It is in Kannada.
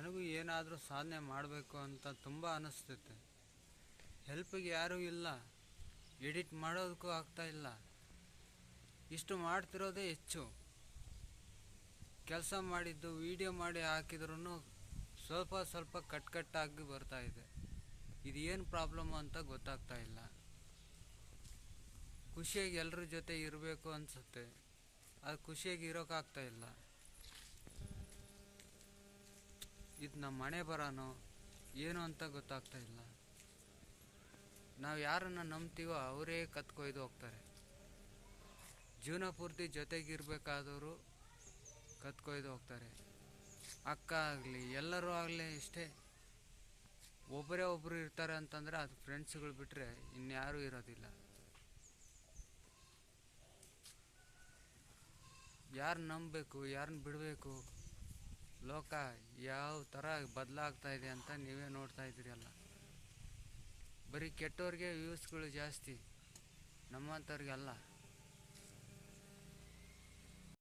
ನನಗೂ ಏನಾದರೂ ಸಾಧನೆ ಮಾಡಬೇಕು ಅಂತ ತುಂಬ ಅನ್ನಿಸ್ತೈತೆ. ಹೆಲ್ಪಿಗೆ ಯಾರೂ ಇಲ್ಲ, ಎಡಿಟ್ ಮಾಡೋದಕ್ಕೂ ಆಗ್ತಾ ಇಲ್ಲ. ಇಷ್ಟು ಮಾಡ್ತಿರೋದೇ ಹೆಚ್ಚು. ಕೆಲಸ ಮಾಡಿದ್ದು ವಿಡಿಯೋ ಮಾಡಿ ಹಾಕಿದ್ರೂ ಸ್ವಲ್ಪ ಸ್ವಲ್ಪ ಕಟ್ಟಾಗಿ ಬರ್ತಾ ಇದೆ. ಇದು ಏನು ಪ್ರಾಬ್ಲಮ್ ಅಂತ ಗೊತ್ತಾಗ್ತಾ ಇಲ್ಲ. ಖುಷಿಯಾಗಿ ಎಲ್ಲರ ಜೊತೆ ಇರಬೇಕು ಅನಿಸುತ್ತೆ, ಅದು ಖುಷಿಯಾಗಿ ಇರೋಕ್ಕಾಗ್ತಾ ಇಲ್ಲ. ಇದು ನಮ್ಮ ಮನೆ ಬರೋನೋ ಏನು ಅಂತ ಗೊತ್ತಾಗ್ತಾ ಇಲ್ಲ. ನಾವು ಯಾರನ್ನು ನಂಬ್ತೀವೋ ಅವರೇ ಕತ್ಕೊಯ್ದು ಹೋಗ್ತಾರೆ. ಜೀವನ ಪೂರ್ತಿ ಜೊತೆಗಿರಬೇಕಾದವರು ಕತ್ಕೊಯ್ದು ಹೋಗ್ತಾರೆ. ಅಕ್ಕ ಆಗಲಿ ಎಲ್ಲರೂ ಆಗಲಿ ಇಷ್ಟೇ. ಒಬ್ಬರೇ ಒಬ್ಬರು ಇರ್ತಾರೆ ಅಂತಂದರೆ ಅದು ಫ್ರೆಂಡ್ಸ್ಗಳು ಬಿಟ್ಟರೆ ಇನ್ಯಾರೂ ಇರೋದಿಲ್ಲ. ಯಾರನ್ನ ನಂಬಬೇಕು, ಯಾರನ್ನ ಬಿಡಬೇಕು, ಲೋಕ ಯಾವ ಥರ ಬದಲಾಗ್ತಾ ಇದೆ ಅಂತ ನೀವೇ ನೋಡ್ತಾ ಇದ್ದೀರಲ್ಲ. ಬರೀ ಕೆಟ್ಟವ್ರಿಗೆ ವ್ಯೂಸ್ಗಳು ಜಾಸ್ತಿ, ನಮ್ಮಂಥವ್ರಿಗೆಲ್ಲ